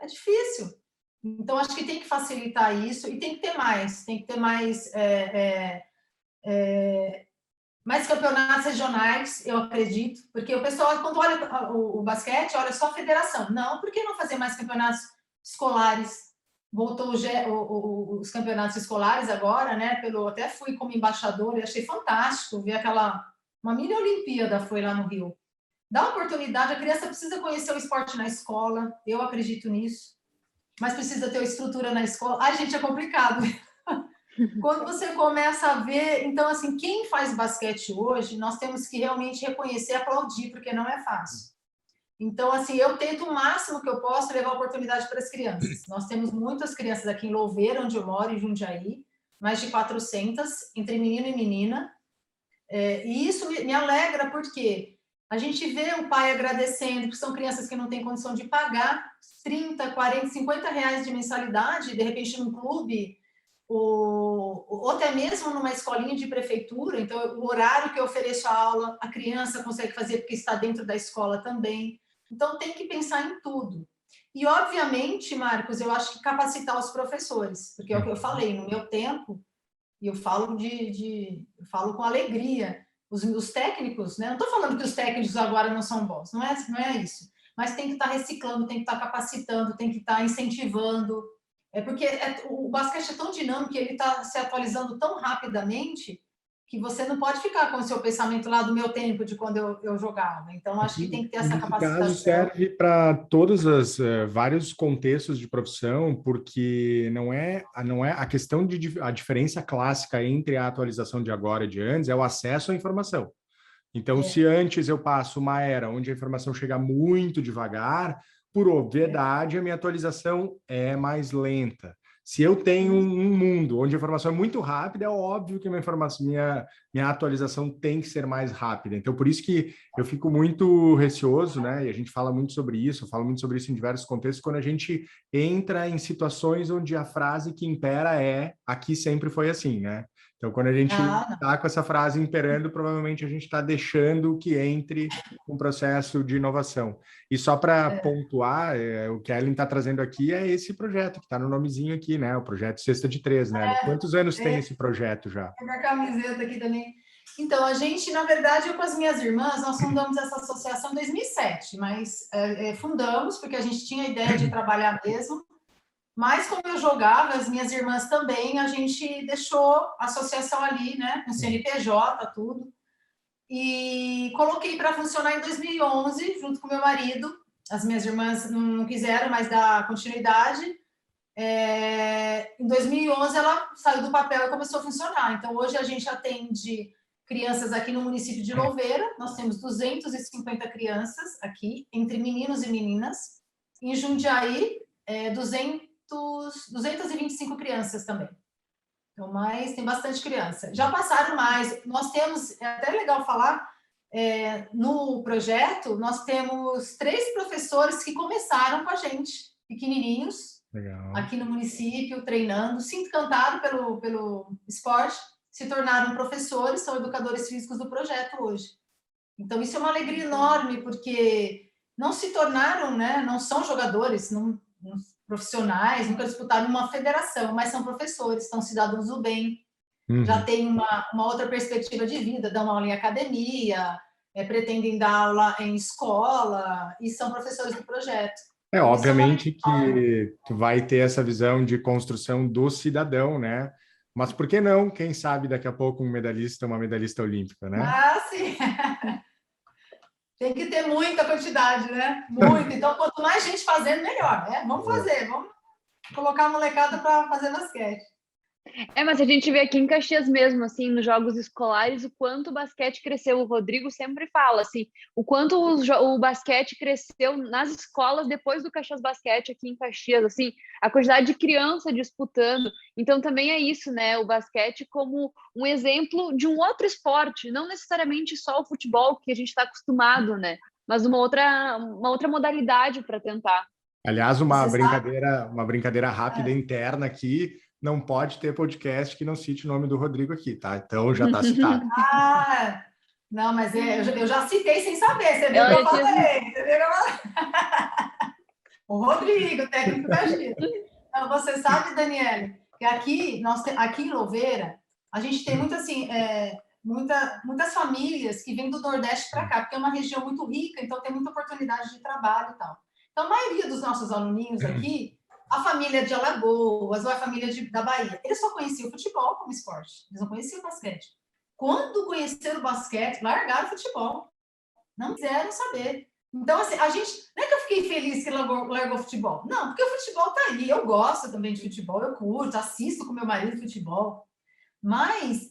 É difícil. Então, acho que tem que facilitar isso e tem que ter mais mais campeonatos regionais, eu acredito, porque o pessoal, quando olha o basquete, olha só a federação. Não, por que não fazer mais campeonatos escolares? Voltou os campeonatos escolares agora, né? Até fui como embaixadora e achei fantástico ver uma mini Olimpíada foi lá no Rio. Dá oportunidade, a criança precisa conhecer o esporte na escola, eu acredito nisso, mas precisa ter estrutura na escola. Ai, gente, é complicado. Quando você começa a ver, então, assim, quem faz basquete hoje, nós temos que realmente reconhecer e aplaudir, porque não é fácil. Então, assim, eu tento o máximo que eu posso levar oportunidade para as crianças. Nós temos muitas crianças aqui em Louveira, onde eu moro, em Jundiaí, mais de 400, entre menino e menina. E isso me alegra, porque a gente vê o pai agradecendo, porque são crianças que não têm condição de pagar 30, 40, 50 reais de mensalidade, de repente num clube, ou até mesmo numa escolinha de prefeitura. Então, o horário que eu ofereço a aula, a criança consegue fazer porque está dentro da escola também. Então, tem que pensar em tudo. E, obviamente, Marcos, eu acho que capacitar os professores, porque é o que eu falei, no meu tempo, e eu falo eu falo com alegria, os técnicos, né? Não estou falando que os técnicos agora não são bons, não é isso. Mas tem que estar reciclando, tem que estar capacitando, tem que estar incentivando. Porque o basquete é tão dinâmico que ele está se atualizando tão rapidamente que você não pode ficar com o seu pensamento lá do meu tempo, de quando eu jogava. Então, acho que tem que ter essa capacitação. Nesse caso, serve para todos os vários contextos de profissão, porque não é a questão a diferença clássica entre a atualização de agora e de antes, é o acesso à informação. Então, se antes eu passo uma era onde a informação chega muito devagar, por obviedade, a minha atualização é mais lenta. Se eu tenho um mundo onde a informação é muito rápida, é óbvio que minha atualização tem que ser mais rápida. Então, por isso que eu fico muito receoso, né? E a gente fala muito sobre isso, eu falo muito sobre isso em diversos contextos, quando a gente entra em situações onde a frase que impera é "aqui sempre foi assim", né? Então, quando a gente está com essa frase imperando, provavelmente a gente está deixando que entre um processo de inovação. E só para pontuar, o que a Ellen está trazendo aqui é esse projeto, que está no nomezinho aqui, né? O projeto Cesta de Três, né? Quantos anos tem esse projeto já? Tem uma camiseta aqui também. Então, a gente, na verdade, eu com as minhas irmãs, nós fundamos essa associação em 2007, mas fundamos porque a gente tinha a ideia de trabalhar mesmo. Mas como eu jogava, as minhas irmãs também, a gente deixou a associação ali, né, com CNPJ, tudo, e coloquei para funcionar em 2011, junto com meu marido. As minhas irmãs não quiseram mais dar continuidade. Em 2011, ela saiu do papel e começou a funcionar. Então, hoje a gente atende crianças aqui no município de Louveira. Nós temos 250 crianças aqui, entre meninos e meninas. Em Jundiaí, 225 crianças também. Então, mas tem bastante criança. Já passaram mais. Nós temos, é até legal falar, no projeto, nós temos 3 professores que começaram com a gente, pequenininhos, legal, aqui no município, treinando, se encantaram pelo esporte, se tornaram professores, são educadores físicos do projeto hoje. Então, isso é uma alegria enorme, porque não se tornaram, né, não são jogadores, não profissionais, nunca disputaram uma federação, mas são professores, são cidadãos do bem, já têm uma outra perspectiva de vida, dão aula em academia, pretendem dar aula em escola e são professores do projeto. Obviamente que tu vai ter essa visão de construção do cidadão, né? Mas por que não? Quem sabe daqui a pouco uma medalhista olímpica, né? Ah, sim! Tem que ter muita quantidade, né? Muito. Então, quanto mais gente fazendo, melhor, né? Vamos fazer, vamos colocar a molecada para fazer basquete. Mas a gente vê aqui em Caxias mesmo, assim, nos jogos escolares, o quanto o basquete cresceu. O Rodrigo sempre fala, assim, o quanto o basquete cresceu nas escolas depois do Caxias Basquete aqui em Caxias, assim, a quantidade de criança disputando. Então, também é isso, né? O basquete como um exemplo de um outro esporte, não necessariamente só o futebol, que a gente está acostumado, né? Mas uma outra modalidade para tentar. Aliás, uma brincadeira rápida interna aqui. Não pode ter podcast que não cite o nome do Rodrigo aqui, tá? Então já está citado. Não, mas eu já citei sem saber. Você viu que eu falei? O Rodrigo, técnico da Gira. Então, você sabe, Daniele, que aqui em Louveira, a gente tem muito assim, muitas famílias que vêm do Nordeste para cá, porque é uma região muito rica, então tem muita oportunidade de trabalho e tal. Então, a maioria dos nossos aluninhos aqui, a família de Alagoas ou a família da Bahia, eles só conheciam o futebol como esporte, eles não conheciam o basquete. Quando conheceram o basquete, largaram o futebol, não quiseram saber. Então, assim, a gente, não é que eu fiquei feliz que largou o futebol, não, porque o futebol tá aí, eu gosto também de futebol, eu curto, assisto com meu marido futebol, mas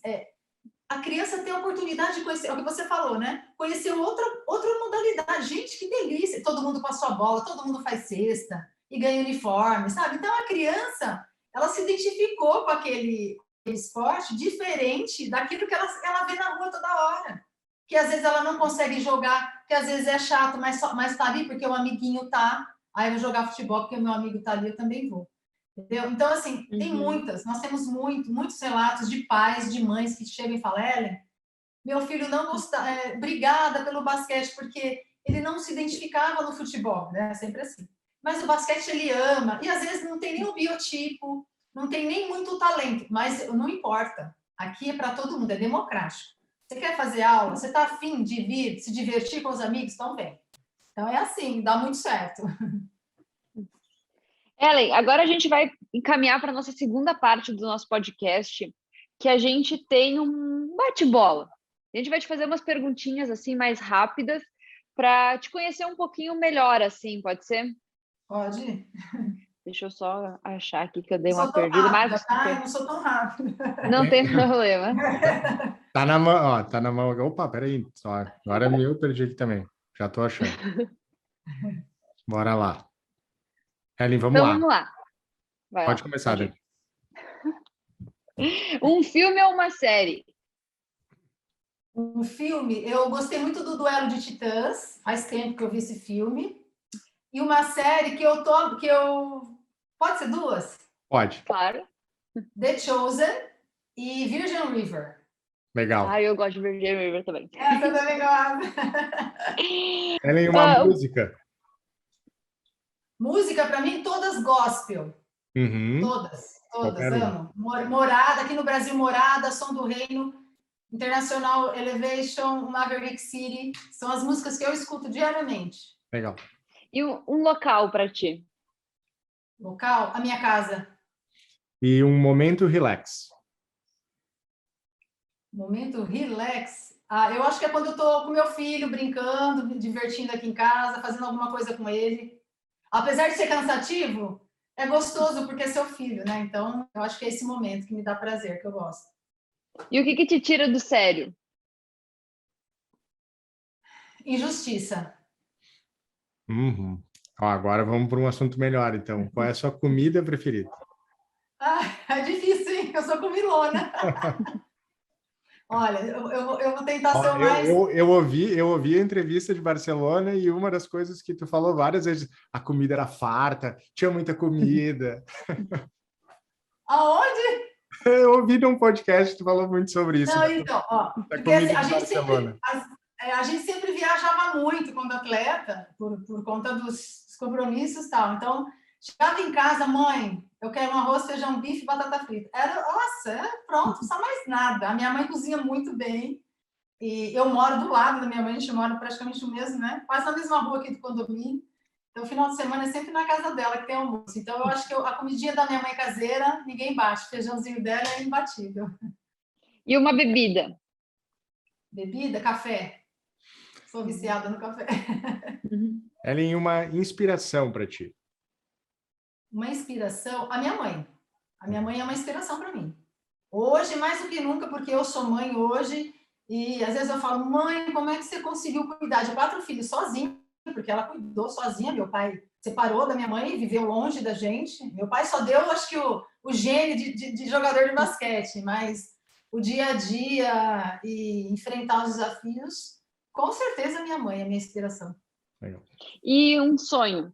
a criança tem a oportunidade de conhecer, é o que você falou, né? Conhecer outra modalidade. Gente, que delícia! Todo mundo passou a bola, todo mundo faz cesta e ganha uniforme, sabe? Então, a criança, ela se identificou com aquele esporte diferente daquilo que ela vê na rua toda hora. Que às vezes ela não consegue jogar, que às vezes é chato, mas tá ali porque o amiguinho tá. Aí eu vou jogar futebol porque o meu amigo tá ali, eu também vou. Entendeu? Então, assim, tem nós temos muitos relatos de pais, de mães que chegam e falam, Ellen, meu filho não gostava, obrigada pelo basquete, porque ele não se identificava no futebol, né? Sempre assim. Mas o basquete ele ama, e às vezes não tem nem o biotipo, não tem nem muito talento, mas não importa. Aqui é para todo mundo, é democrático. Você quer fazer aula? Você está afim de vir, se divertir com os amigos? Então vem. Então é assim, dá muito certo. Ellen, agora a gente vai encaminhar para a nossa segunda parte do nosso podcast, que a gente tem um bate-bola. A gente vai te fazer umas perguntinhas assim mais rápidas para te conhecer um pouquinho melhor, assim, pode ser? Pode. Deixa eu só achar aqui que eu dei Eu uma sou tão perdida, rápida, mas tá? Eu não sou tão rápida. não tem problema. Tá na mão, ó, tá na mão. Opa, peraí. Só, agora eu perdi aqui também. Já tô achando. Bora lá. Ellen, vamos Então lá. vamos lá. Vai Pode lá, começar, pode Dani. ir. Um filme ou uma série? Um filme, eu gostei muito do Duelo de Titãs, faz tempo que eu vi esse filme. E uma série que eu pode ser duas? Pode. Claro. The Chosen e Virgin River. Legal. Ah, eu gosto de Virgin River também. Essa também gosto. Ellen, uma música. Música, para mim, todas gospel. Uhum. Todas, Qualquer uma. amo. Morada, aqui no Brasil, Morada, Som do Reino, International Elevation, Maverick City. São as músicas que eu escuto diariamente. Legal. E um local para ti? Local, a minha casa. E um momento relax. Momento relax. Eu acho que é quando eu tô com meu filho, brincando, me divertindo aqui em casa, fazendo alguma coisa com ele. Apesar de ser cansativo, é gostoso porque é seu filho, né? Então, eu acho que é esse momento que me dá prazer, que eu gosto. E o que te tira do sério? Injustiça. Uhum. Ó, agora vamos para um assunto melhor, então. Qual é a sua comida preferida? É difícil, hein? Eu sou comilona. Olha, eu vou tentar ser o mais... Eu ouvi a entrevista de Barcelona e uma das coisas que tu falou várias vezes, a comida era farta, tinha muita comida. Aonde? Eu ouvi num podcast que tu falou muito sobre isso. Não, então, porque assim, a gente sempre viajava muito quando atleta, por conta dos compromissos e tal. Então, chegava em casa, mãe, eu quero um arroz, feijão, bife e batata frita. Pronto, não precisa mais nada. A minha mãe cozinha muito bem. E eu moro do lado da minha mãe, a gente mora praticamente o mesmo, né? Quase na mesma rua aqui do condomínio. Então, o final de semana é sempre na casa dela que tem almoço. Então, eu acho que a comidinha da minha mãe caseira, ninguém bate. O feijãozinho dela é imbatível. E uma bebida? Bebida? Café. Sou viciada no café. Ellen, uma inspiração para ti. Uma inspiração? A minha mãe. A minha mãe é uma inspiração para mim. Hoje, mais do que nunca, porque eu sou mãe hoje, e às vezes eu falo, mãe, como é que você conseguiu cuidar de 4 filhos sozinha? Porque ela cuidou sozinha, meu pai separou da minha mãe e viveu longe da gente. Meu pai só deu, acho que, o gene de jogador de basquete, mas o dia a dia e enfrentar os desafios, com certeza minha mãe é a minha inspiração. Legal. E um sonho?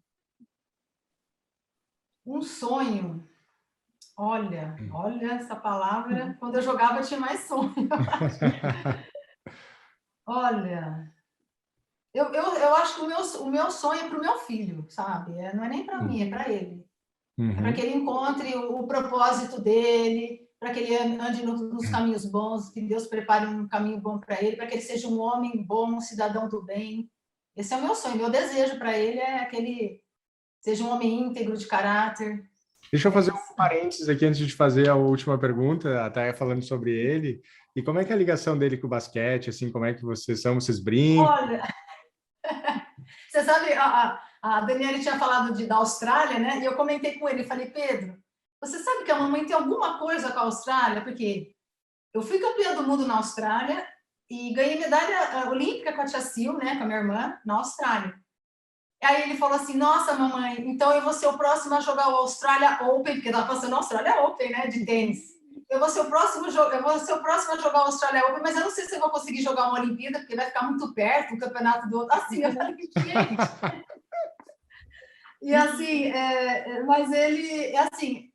Um sonho. Olha essa palavra. Quando eu jogava, eu tinha mais sonho. Olha, eu acho que o meu sonho é para o meu filho, sabe? Não é nem para mim, é para ele. É para que ele encontre o propósito dele, para que ele ande nos caminhos bons, que Deus prepare um caminho bom para ele, para que ele seja um homem bom, um cidadão do bem. Esse é o meu sonho, meu desejo para ele é que ele seja um homem íntegro de caráter. Deixa eu fazer um parênteses aqui antes de fazer a última pergunta, até falando sobre ele. E como é que é a ligação dele com o basquete? Assim, como é que vocês brincam? Olha, você sabe, a Daniela tinha falado da Austrália, né? E eu comentei com ele, falei, Pedro, você sabe que a mamãe tem alguma coisa com a Austrália? Porque eu fui campeã do mundo na Austrália e ganhei medalha olímpica com a tia Sil, né, com a minha irmã, na Austrália. Aí ele falou assim, nossa, mamãe, então eu vou ser o próximo a jogar o Australia Open, porque estava passando o Australia Open, né, de tênis. Eu vou ser o próximo a jogar o Australia Open, mas eu não sei se eu vou conseguir jogar uma Olimpíada, porque vai ficar muito perto, um campeonato do outro. Assim, eu falei, gente... E assim, mas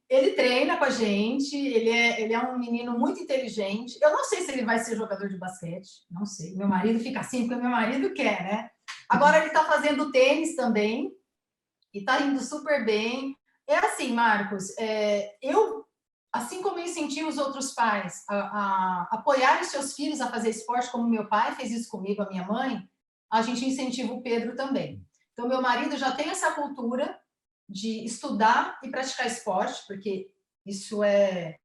ele treina com a gente, ele é um menino muito inteligente. Eu não sei se ele vai ser jogador de basquete, não sei. Meu marido fica assim, porque meu marido quer, né? Agora ele está fazendo tênis também, e está indo super bem. É assim, Marcos, assim como eu incentivo os outros pais a apoiarem seus filhos a fazer esporte, como meu pai fez isso comigo, a minha mãe, a gente incentiva o Pedro também. Então, meu marido já tem essa cultura de estudar e praticar esporte, porque isso é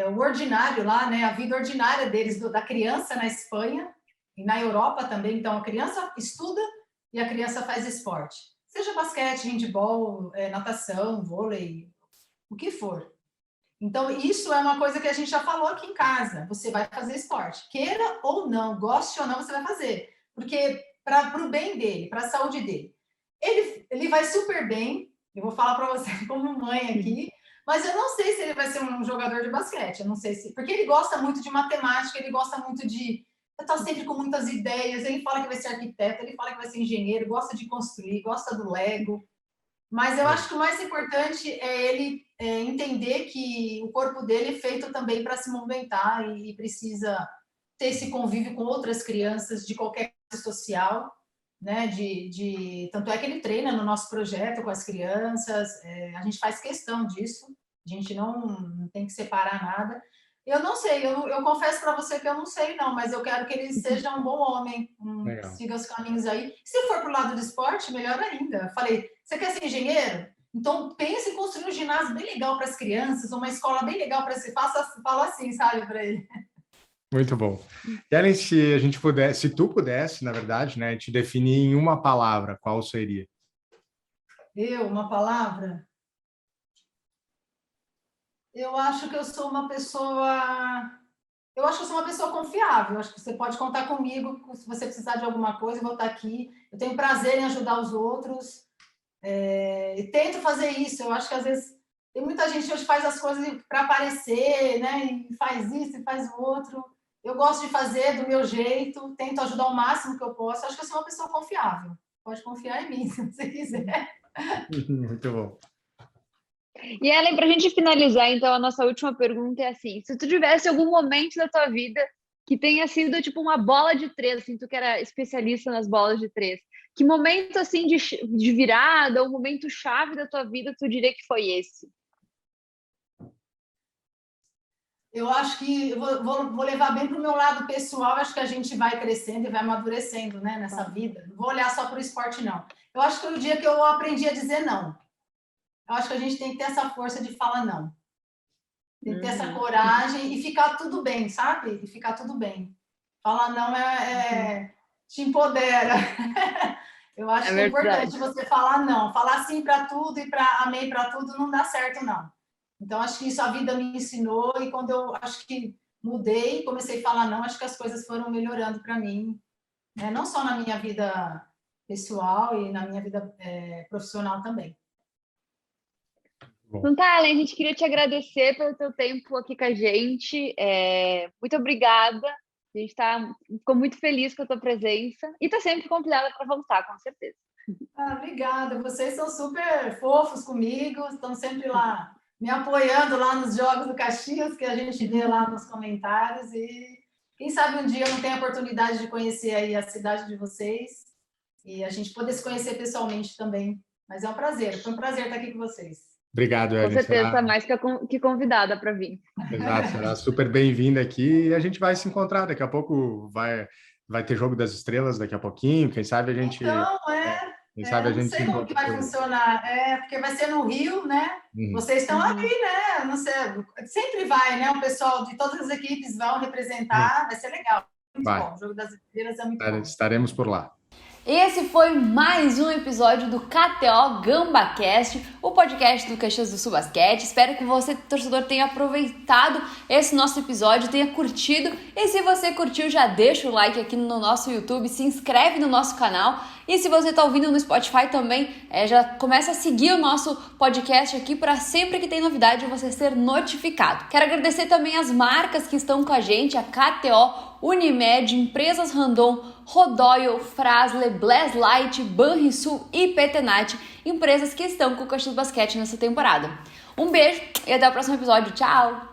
o ordinário lá, né? A vida ordinária deles, da criança na Espanha e na Europa também. Então, a criança estuda e a criança faz esporte. Seja basquete, handebol, natação, vôlei, o que for. Então, isso é uma coisa que a gente já falou aqui em casa. Você vai fazer esporte. Queira ou não, goste ou não, você vai fazer. Porque para o bem dele, para a saúde dele. Ele vai super bem, eu vou falar para você como mãe aqui, mas eu não sei se ele vai ser um jogador de basquete, eu não sei se... Porque ele gosta muito de matemática, ele gosta muito de... Está sempre com muitas ideias, ele fala que vai ser arquiteto, ele fala que vai ser engenheiro, gosta de construir, gosta do Lego, mas eu acho que o mais importante é ele entender que o corpo dele é feito também para se movimentar e precisa ter esse convívio com outras crianças de qualquer classe social, né? Tanto é que ele treina no nosso projeto com as crianças, a gente faz questão disso, a gente não tem que separar nada. Eu não sei, eu confesso para você que eu não sei não, mas eu quero que ele seja um bom homem, siga os caminhos aí. Se for para o lado do esporte, melhor ainda. Falei, você quer ser engenheiro? Então pense em construir um ginásio bem legal para as crianças, uma escola bem legal para fala assim, sabe, para ele. Muito bom. Ellen, se tu pudesse, na verdade, né, te definir em uma palavra, qual seria? Uma palavra? Eu acho que eu sou uma pessoa... Eu acho que eu sou uma pessoa confiável. Eu acho que você pode contar comigo se você precisar de alguma coisa, eu vou estar aqui. Eu tenho prazer em ajudar os outros. E tento fazer isso. Eu acho que às vezes tem muita gente que hoje faz as coisas para aparecer, né? E faz isso e faz o outro. Eu gosto de fazer do meu jeito, tento ajudar o máximo que eu posso. Acho que eu sou uma pessoa confiável. Pode confiar em mim, se você quiser. Muito bom. E Ellen, para a gente finalizar, então, a nossa última pergunta é assim: se tu tivesse algum momento da tua vida que tenha sido tipo uma bola de três, assim, tu que era especialista nas bolas de três, que momento assim de virada, um momento chave da tua vida, tu diria que foi esse? Eu acho que eu vou levar bem para o meu lado pessoal, acho que a gente vai crescendo e vai amadurecendo, né, nessa vida. Não vou olhar só para o esporte, não. Eu acho que foi o dia que eu aprendi a dizer não. Eu acho que a gente tem que ter essa força de falar não. Tem que ter essa coragem e ficar tudo bem, sabe? E ficar tudo bem. Falar não te empodera. Eu acho que é importante você falar não. Falar sim para tudo e amém para tudo não dá certo, não. Então, acho que isso a vida me ensinou e quando eu acho que mudei, comecei a falar não, acho que as coisas foram melhorando para mim, né? Não só na minha vida pessoal e na minha vida profissional também. Então tá, Ellen, a gente queria te agradecer pelo teu tempo aqui com a gente. Muito obrigada. A gente ficou muito feliz com a tua presença e está sempre convidada para voltar, com certeza. Obrigada. Vocês são super fofos comigo, estão sempre lá me apoiando lá nos Jogos do Caxias, que a gente vê lá nos comentários. E quem sabe um dia eu não tenho a oportunidade de conhecer aí a cidade de vocês e a gente poder se conhecer pessoalmente também Mas é um prazer, foi um prazer estar aqui com vocês. Obrigado, Com Ellen. certeza, está mais que convidada para vir. Exato, será super bem-vinda aqui e a gente vai se encontrar. Daqui a pouco vai ter Jogo das Estrelas daqui a pouquinho. Quem sabe a gente. Então, Quem sabe a não gente sei se como que encontra. vai funcionar, porque vai ser no Rio, né? Vocês estão aqui, né? Não sei, sempre vai, né? O pessoal de todas as equipes vão representar, vai ser legal. Muito bom. O Jogo das Estrelas é muito bom. Estaremos por lá. Esse foi mais um episódio do KTO GambaCast, o podcast do Caxias do Sul Basquete. Espero que você, torcedor, tenha aproveitado esse nosso episódio, tenha curtido. E se você curtiu, já deixa o like aqui no nosso YouTube, se inscreve no nosso canal. E se você está ouvindo no Spotify também, já começa a seguir o nosso podcast aqui para sempre que tem novidade você ser notificado. Quero agradecer também as marcas que estão com a gente, a KTO, Unimed, Empresas Randon, Rodoyle, Frasle, Blast Light, Banrisul e Petenat, empresas que estão com o Caxias do Basquete nessa temporada. Um beijo e até o próximo episódio. Tchau!